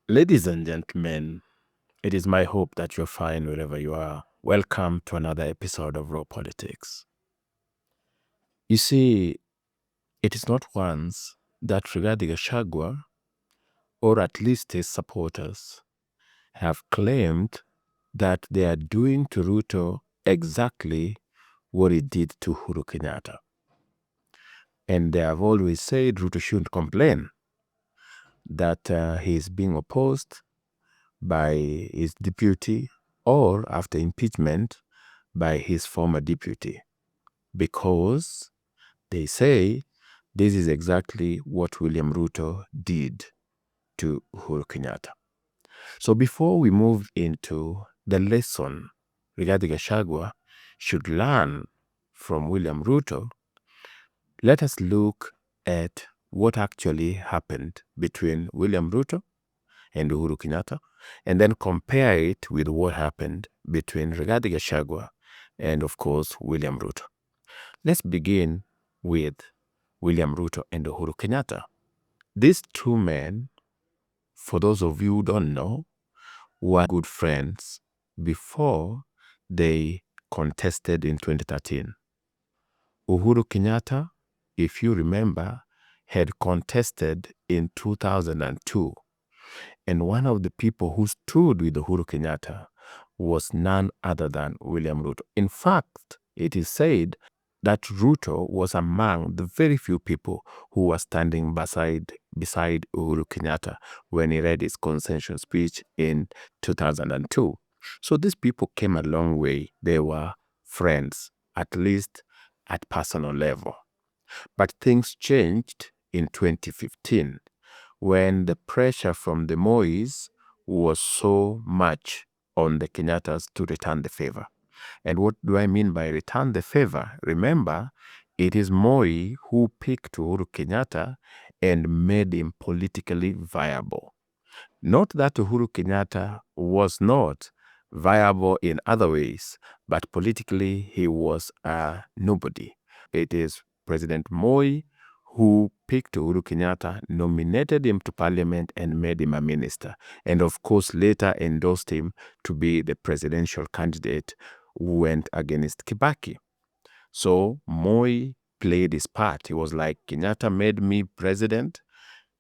Ladies and gentlemen, it is my hope that you're fine wherever you are. Welcome to another episode of Raw Politics. You see, it is not once that Rigathi Gachagua, or at least his supporters, have claimed that they are doing to Ruto exactly what he did to Uhuru Kenyatta. And they have always said Ruto shouldn't complain, that he is being opposed by his deputy or after impeachment by his former deputy, because they say this is exactly what William Ruto did to Uhuru Kenyatta. So before we move into the lesson Rigathi Gachagua should learn from William Ruto, let us look at what actually happened between William Ruto and Uhuru Kenyatta, and then compare it with what happened between Rigathi Gachagua and, of course, William Ruto. Let's begin with William Ruto and Uhuru Kenyatta. These two men, for those of you who don't know, were good friends before they contested in 2013. Uhuru Kenyatta, if you remember, had contested in 2002. And one of the people who stood with Uhuru Kenyatta was none other than William Ruto. In fact, it is said that Ruto was among the very few people who were standing beside Uhuru Kenyatta when he read his concession speech in 2002. So these people came a long way. They were friends, at least at personal level. But things changed in 2015 when the pressure from the Mois was so much on the Kenyattas to return the favor. And what do I mean by return the favor? Remember, it is Moi who picked Uhuru Kenyatta and made him politically viable. Not that Uhuru Kenyatta was not viable in other ways, but politically he was a nobody. It is President Moi who picked Uhuru Kenyatta, nominated him to parliament and made him a minister. And of course, later endorsed him to be the presidential candidate who went against Kibaki. So Moi played his part. He was like, Kenyatta made me president,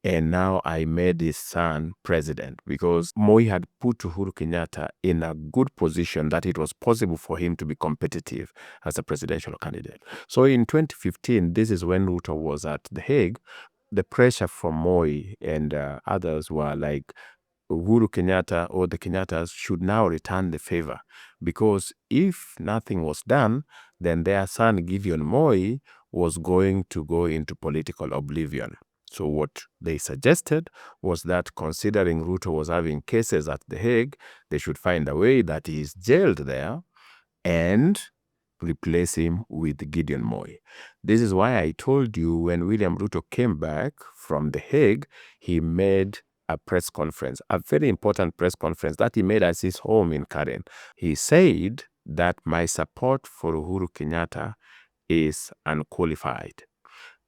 and now I made his son president, because Moi had put Uhuru Kenyatta in a good position that it was possible for him to be competitive as a presidential candidate. So in 2015, this is when Ruto was at The Hague. The pressure from Moi and others were like, Uhuru Kenyatta or the Kenyattas should now return the favor, because if nothing was done, then their son Gideon Moi was going to go into political oblivion. So what they suggested was that, considering Ruto was having cases at The Hague, they should find a way that he is jailed there and replace him with Gideon Moi. This is why I told you when William Ruto came back from The Hague, he made a press conference, a very important press conference that he made at his home in Karen. He said that my support for Uhuru Kenyatta is unqualified.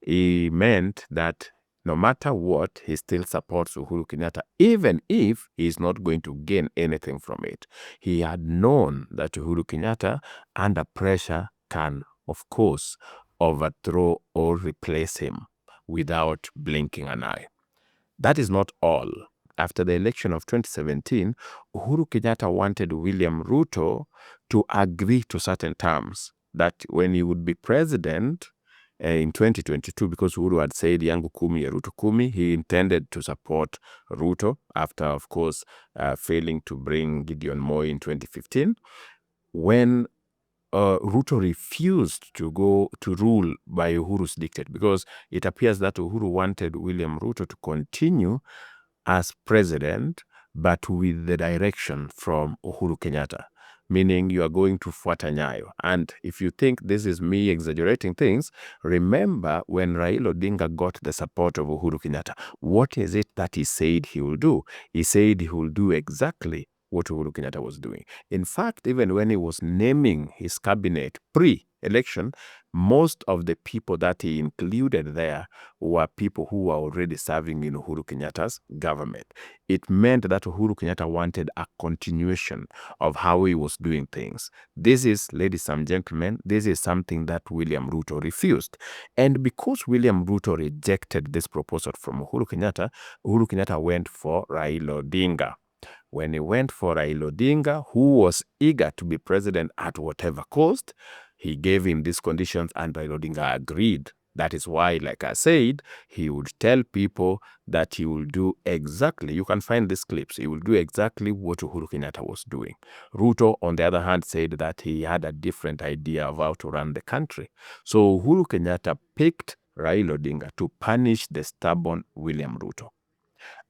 He meant that no matter what, he still supports Uhuru Kenyatta, even if he is not going to gain anything from it. He had known that Uhuru Kenyatta, under pressure, can, of course, overthrow or replace him without blinking an eye. That is not all. After the election of 2017, Uhuru Kenyatta wanted William Ruto to agree to certain terms, that when he would be president in 2022, because Uhuru had said yangu kumi ya Ruto kumi, he intended to support Ruto after, of course, failing to bring Gideon Moi in 2015. When Ruto refused to go to rule by Uhuru's dictate, because it appears that Uhuru wanted William Ruto to continue as president, but with the direction from Uhuru Kenyatta, meaning you are going to fuata nyayo. And if you think this is me exaggerating things, remember when Raila Odinga got the support of Uhuru Kenyatta, what is it that he said he will do? He said he will do exactly what Uhuru Kenyatta was doing. In fact, even when he was naming his cabinet pre-election, most of the people that he included there were people who were already serving in Uhuru Kenyatta's government. It meant that Uhuru Kenyatta wanted a continuation of how he was doing things. This is, ladies and gentlemen, this is something that William Ruto refused. And because William Ruto rejected this proposal from Uhuru Kenyatta went for Raila Odinga. When he went for Raila Odinga, who was eager to be president at whatever cost, he gave him these conditions and Raila Odinga agreed. That is why, like I said, he would tell people that he will do exactly, you can find these clips, he will do exactly what Uhuru Kenyatta was doing. Ruto, on the other hand, said that he had a different idea of how to run the country. So Uhuru Kenyatta picked Raila Odinga to punish the stubborn William Ruto.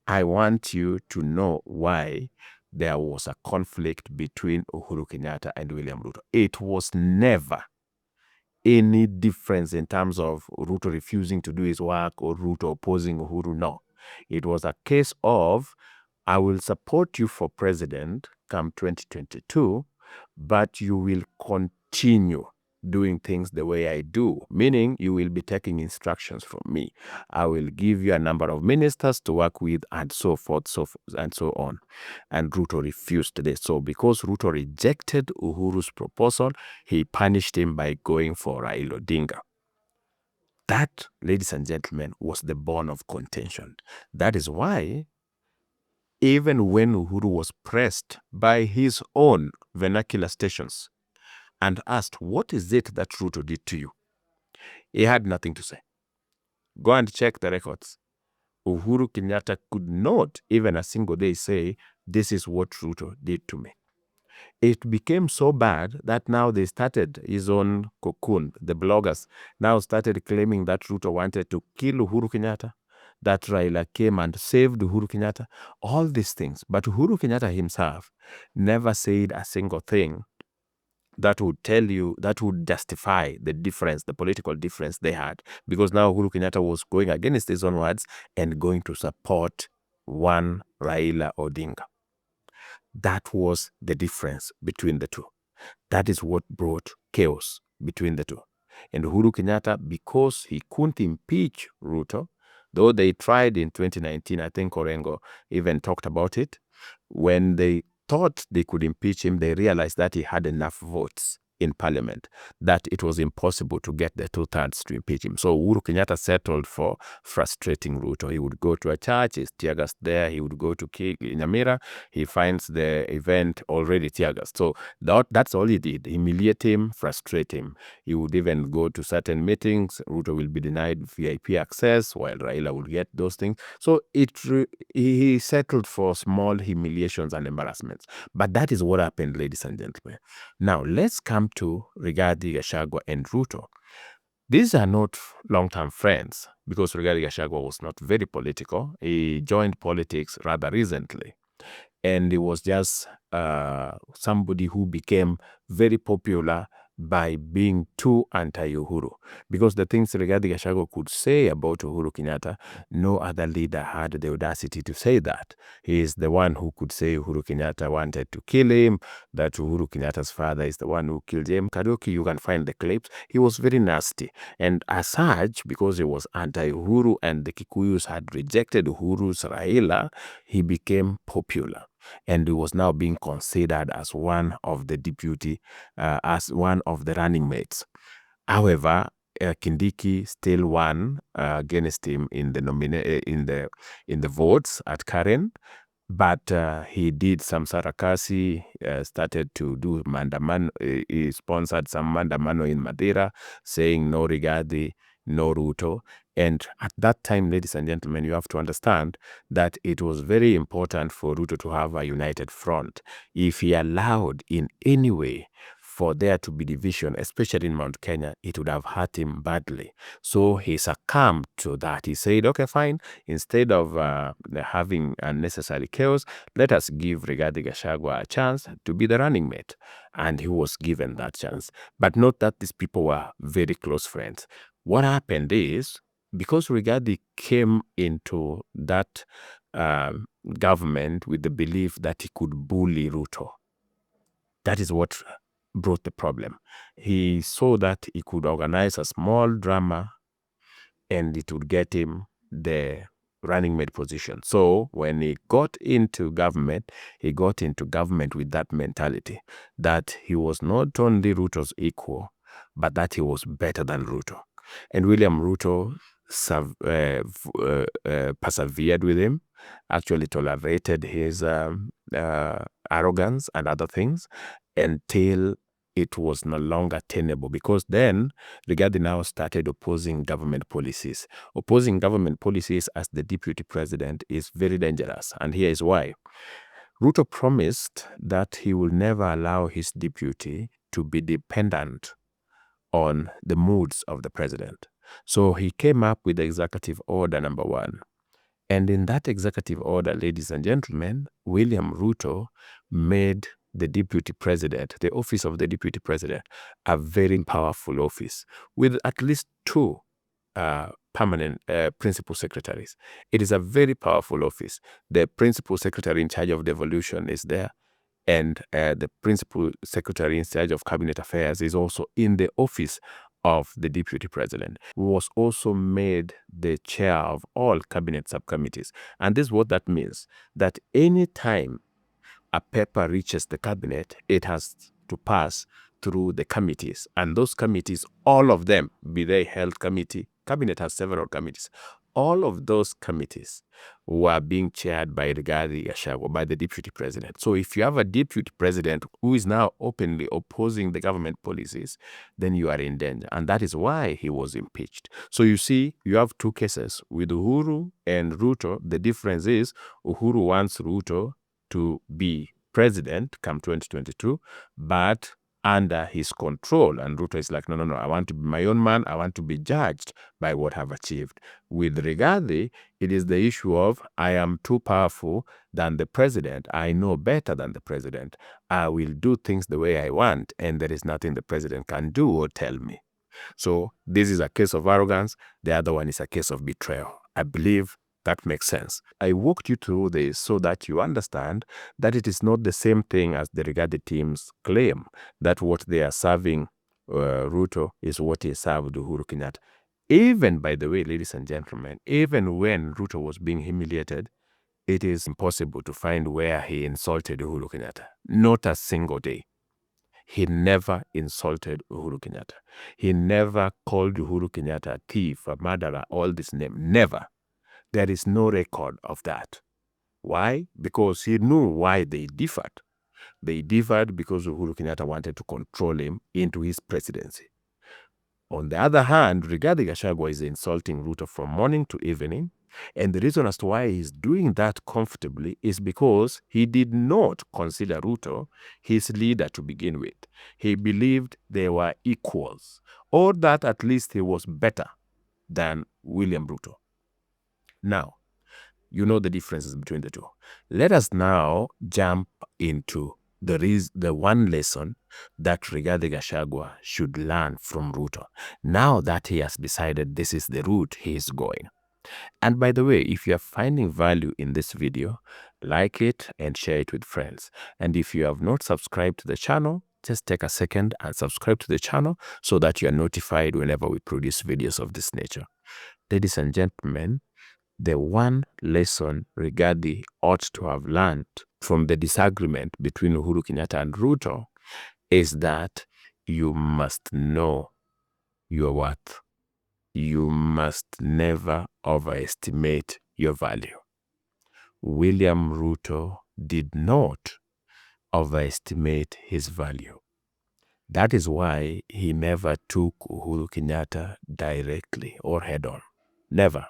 I want you to know why there was a conflict between Uhuru Kenyatta and William Ruto. It was never any difference in terms of Ruto refusing to do his work or Ruto opposing Uhuru. No. It was a case of, I will support you for president come 2022, but you will continue doing things the way I do, meaning you will be taking instructions from me. I will give you a number of ministers to work with and so forth, and so on. And Ruto refused this. So because Ruto rejected Uhuru's proposal, he punished him by going for Raila Odinga. That, ladies and gentlemen, was the bone of contention. That is why even when Uhuru was pressed by his own vernacular stations and asked, what is it that Ruto did to you? He had nothing to say. Go and check the records. Uhuru Kenyatta could not even a single day say, this is what Ruto did to me. It became so bad that now they started his own cocoon. The bloggers now started claiming that Ruto wanted to kill Uhuru Kenyatta, that Raila came and saved Uhuru Kenyatta, all these things. But Uhuru Kenyatta himself never said a single thing that would tell you, that would justify the difference, the political difference they had. Because now Uhuru Kenyatta was going against his own words and going to support one Raila Odinga. That was the difference between the two. That is what brought chaos between the two. And Uhuru Kenyatta, because he couldn't impeach Ruto, though they tried in 2019, I think Orengo even talked about it, when they thought they could impeach him, they realized that he had enough votes in parliament that it was impossible to get the 2/3 to impeach him. So Uhuru Kenyatta settled for frustrating Ruto. He would go to a church, he's tear gassed there. He would go to Nyamira, he finds the event already tear gassed. So that's all he did. Humiliate him, frustrate him. He would even go to certain meetings. Ruto will be denied VIP access while Raila will get those things. So he settled for small humiliations and embarrassments. But that is what happened, ladies and gentlemen. Now, let's come to Rigathi Gachagua and Ruto. These are not long-term friends because Rigathi Gachagua was not very political. He joined politics rather recently. And he was just somebody who became very popular by being too anti-Uhuru. Because the things Rigathi Gachagua could say about Uhuru Kenyatta, no other leader had the audacity to say that. He is the one who could say Uhuru Kenyatta wanted to kill him, that Uhuru Kenyatta's father is the one who killed him. Kadoki, you can find the clips. He was very nasty. And as such, because he was anti-Uhuru and the Kikuyus had rejected Uhuru's Raila, he became popular. And he was now being considered as one of the deputy, as one of the running mates. However, Kindiki still won against him in the in the votes at Karen. But he did some sarakasi, started to do mandamano. He sponsored some mandamano in Madeira, saying no Rigathi, no Ruto. And at that time, ladies and gentlemen, you have to understand that it was very important for Ruto to have a united front. If he allowed in any way for there to be division, especially in Mount Kenya, it would have hurt him badly. So he succumbed to that. He said, okay, fine, instead of having unnecessary chaos, let us give Rigathi Gachagua a chance to be the running mate. And he was given that chance. But not that these people were very close friends. What happened is, because Rigathi came into that government with the belief that he could bully Ruto. That is what brought the problem. He saw that he could organize a small drama and it would get him the running mate position. So when he got into government with that mentality that he was not only Ruto's equal, but that he was better than Ruto. And William Ruto persevered with him, actually tolerated his arrogance and other things until it was no longer tenable, because then Rigathi now started opposing government policies. Opposing government policies as the deputy president is very dangerous, and here is why. Ruto promised that he will never allow his deputy to be dependent on the moods of the president. So he came up with Executive Order number 1. And in that executive order, ladies and gentlemen, William Ruto made the deputy president, the office of the deputy president, a very powerful office with at least 2 permanent principal secretaries. It is a very powerful office. The principal secretary in charge of devolution is there, and the principal secretary in charge of cabinet affairs is also in the office of the deputy president, who was also made the chair of all cabinet subcommittees. And this is what that means, that any time a paper reaches the cabinet, it has to pass through the committees. And those committees, all of them, be they health committee, cabinet has several committees, all of those committees were being chaired by Rigathi Gachagua, by the deputy president. So if you have a deputy president who is now openly opposing the government policies, then you are in danger. And that is why he was impeached. So you see, you have 2 cases with Uhuru and Ruto. The difference is Uhuru wants Ruto to be president come 2022, but under his control. And Ruto is like, no, I want to be my own man. I want to be judged by what I've achieved. With Rigathi, it is the issue of, I am too powerful than the president. I know better than the president. I will do things the way I want, and there is nothing the president can do or tell me. So this is a case of arrogance. The other one is a case of betrayal. I believe that makes sense. I walked you through this so that you understand that it is not the same thing as the Rigathi teams claim, that what they are serving Ruto is what he served Uhuru Kenyatta. Even, by the way, ladies and gentlemen, even when Ruto was being humiliated, it is impossible to find where he insulted Uhuru Kenyatta. Not a single day. He never insulted Uhuru Kenyatta. He never called Uhuru Kenyatta a thief, a murderer, all this name. Never. There is no record of that. Why? Because he knew why they differed. They differed because Uhuru Kenyatta wanted to control him into his presidency. On the other hand, Rigathi Gachagua is insulting Ruto from morning to evening. And the reason as to why he's doing that comfortably is because he did not consider Ruto his leader to begin with. He believed they were equals, or that at least he was better than William Ruto. Now, you know the differences between the 2. Let us now jump into the one lesson that Rigathi Gachagua should learn from Ruto, now that he has decided this is the route he is going. And by the way, if you are finding value in this video, like it and share it with friends. And if you have not subscribed to the channel, just take a second and subscribe to the channel so that you are notified whenever we produce videos of this nature. Ladies and gentlemen, the one lesson Rigathi ought to have learned from the disagreement between Uhuru Kenyatta and Ruto is that you must know your worth. You must never overestimate your value. William Ruto did not overestimate his value. That is why he never took Uhuru Kenyatta directly or head on. Never.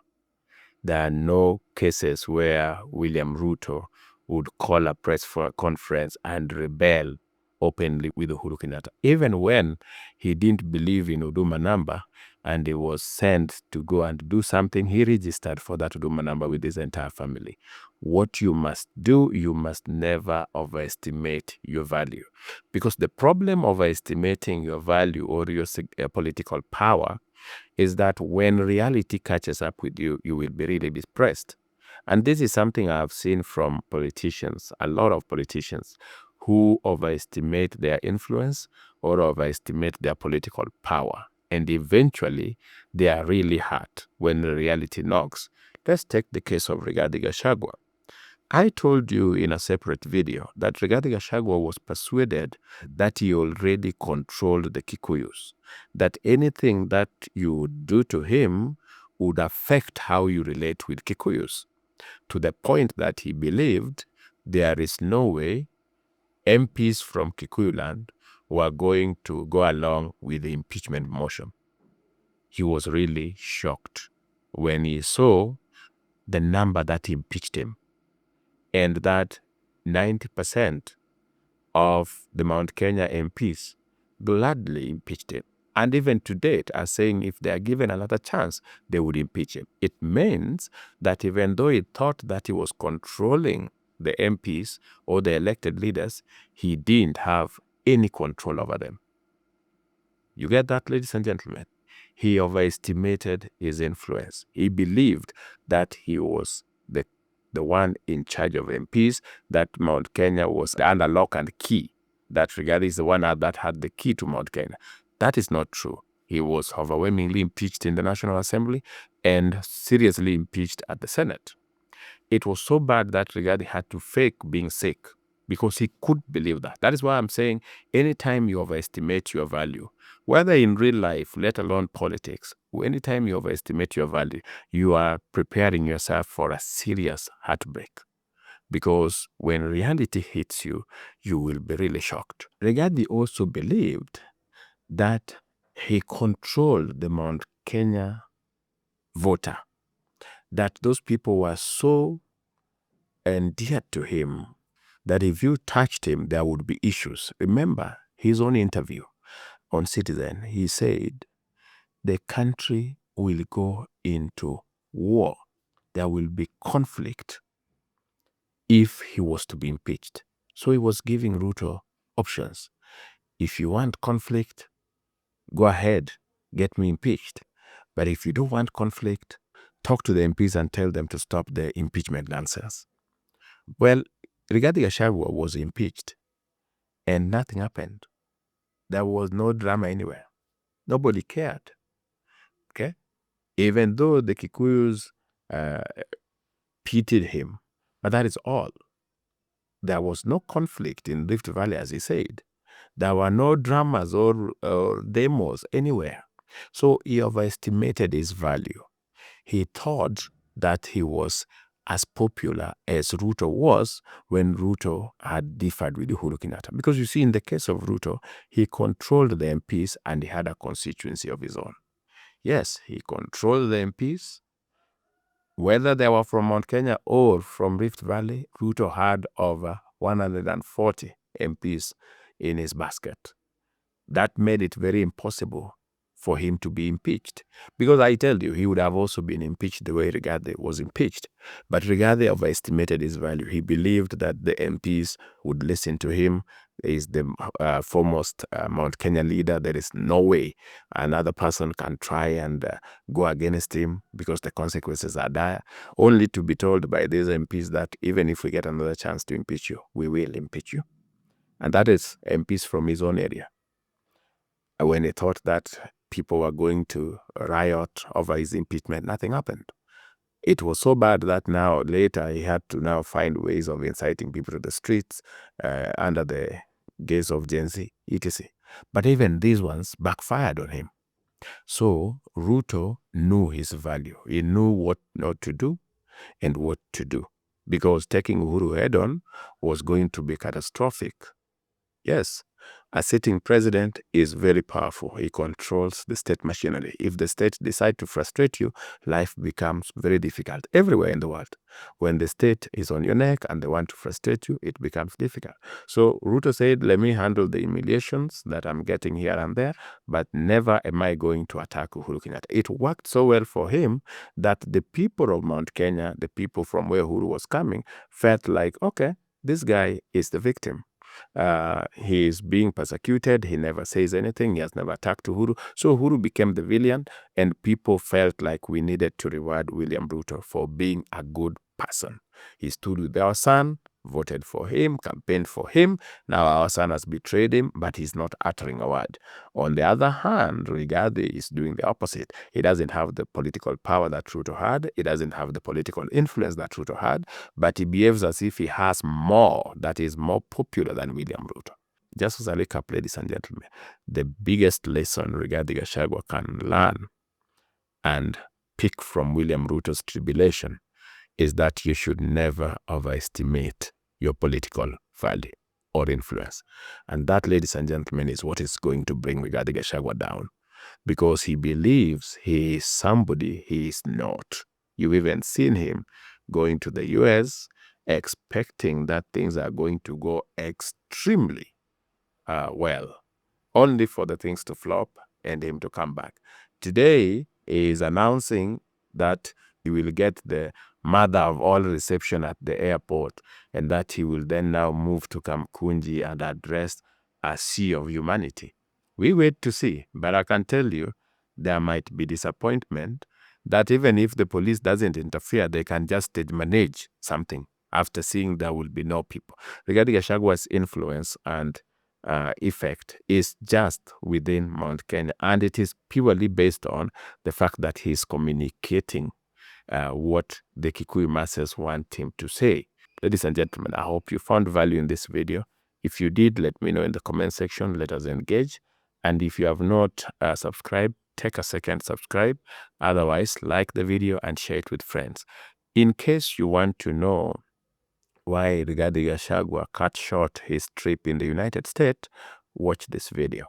There are no cases where William Ruto would call a press conference and rebel openly with Uhuru Kenyatta. Even when he didn't believe in Huduma number and he was sent to go and do something, he registered for that Huduma number with his entire family. What you must do, you must never overestimate your value. Because the problem of overestimating your value or your political power is that when reality catches up with you, you will be really depressed. And this is something I've seen from politicians, a lot of politicians who overestimate their influence or overestimate their political power. And eventually, they are really hurt when the reality knocks. Let's take the case of Rigathi Gachagua. I told you in a separate video that Rigathi Gachagua was persuaded that he already controlled the Kikuyus, that anything that you do to him would affect how you relate with Kikuyus, to the point that he believed there is no way MPs from Kikuyu land were going to go along with the impeachment motion. He was really shocked when he saw the number that impeached him, and that 90% of the Mount Kenya MPs gladly impeached him. And even to date are saying if they are given another chance, they would impeach him. It means that even though he thought that he was controlling the MPs or the elected leaders, he didn't have any control over them. You get that, ladies and gentlemen? He overestimated his influence. He believed that he was the one in charge of MPs, that Mount Kenya was under lock and key, that Rigathi is the one that had the key to Mount Kenya. That is not true. He was overwhelmingly impeached in the National Assembly and seriously impeached at the Senate. It was so bad that Rigathi had to fake being sick because he could believe that. That is why I'm saying anytime you overestimate your value, whether in real life, let alone politics, anytime you overestimate your value, you are preparing yourself for a serious heartbreak. Because when reality hits you, you will be really shocked. Rigathi also believed that he controlled the Mount Kenya voter, that those people were so endeared to him that if you touched him, there would be issues. Remember his own interview on Citizen. He said, the country will go into war. There will be conflict if he was to be impeached. So he was giving Ruto options. If you want conflict, go ahead, get me impeached. But if you don't want conflict, talk to the MPs and tell them to stop the impeachment nonsense. Well, Rigathi Gachagua was impeached and nothing happened. There was no drama anywhere. Nobody cared. Okay? Even though the Kikuyus pitied him, but that is all. There was no conflict in Rift Valley, as he said. There were no dramas or demos anywhere. So he overestimated his value. He thought that he was as popular as Ruto was when Ruto had differed with Uhuru Kenyatta. Because you see, in the case of Ruto, he controlled the MPs and he had a constituency of his own. Yes, he controlled the MPs. Whether they were from Mount Kenya or from Rift Valley, Ruto had over 140 MPs in his basket. That made it very impossible for him to be impeached. Because I tell you, he would have also been impeached the way Rigathi was impeached. But Rigathi overestimated his value. He believed that the MPs would listen to him. He is the foremost Mount Kenya leader. There is no way another person can try and go against him because the consequences are dire. Only to be told by these MPs that even if we get another chance to impeach you, we will impeach you. And that is MPs from his own area. When he thought that people were going to riot over his impeachment, nothing happened. It was so bad that now later he had to now find ways of inciting people to the streets under the gaze of Gen Z, etc. But even these ones backfired on him. So Ruto knew his value. He knew what not to do and what to do, because taking Uhuru head on was going to be catastrophic. Yes, a sitting president is very powerful. He controls the state machinery. If the state decide to frustrate you, life becomes very difficult everywhere in the world. When the state is on your neck and they want to frustrate you, it becomes difficult. So Ruto said, let me handle the humiliations that I'm getting here and there, but never am I going to attack Uhuru Kenyatta. It worked so well for him that the people of Mount Kenya, the people from where Uhuru was coming, felt like, okay, this guy is the victim. He is being persecuted. He never says anything. He has never attacked Uhuru. So Uhuru became the villain, and people felt like we needed to reward William Ruto for being a good person. He stood with our son, voted for him, campaigned for him. Now our son has betrayed him, but he's not uttering a word. On the other hand, Rigathi is doing the opposite. He doesn't have the political power that Ruto had. He doesn't have the political influence that Ruto had, but he behaves as if he has more, that is more popular than William Ruto. Just as a recap, ladies and gentlemen, the biggest lesson Rigathi Gachagua can learn and pick from William Ruto's tribulation is that you should never overestimate your political value or influence. And that, ladies and gentlemen, is what is going to bring Rigathi Gachagua down, because he believes he is somebody he is not. You've even seen him going to the US expecting that things are going to go extremely well, only for the things to flop and him to come back. Today, he is announcing that he will get the mother of all reception at the airport, and that he will then now move to Kamkunji and address a sea of humanity. We wait to see, but I can tell you there might be disappointment that even if the police doesn't interfere, they can just stage manage something after seeing there will be no people. Regarding Gashagua's influence and effect is just within Mount Kenya, and it is purely based on the fact that he is communicating what the Kikuyu masses want him to say. Ladies and gentlemen, I hope you found value in this video. If you did, let me know in the comment section. Let us engage. And if you have not subscribed, take a second, subscribe. Otherwise, like the video and share it with friends. In case you want to know why Rigathi Gachagua cut short his trip in the United States, watch this video.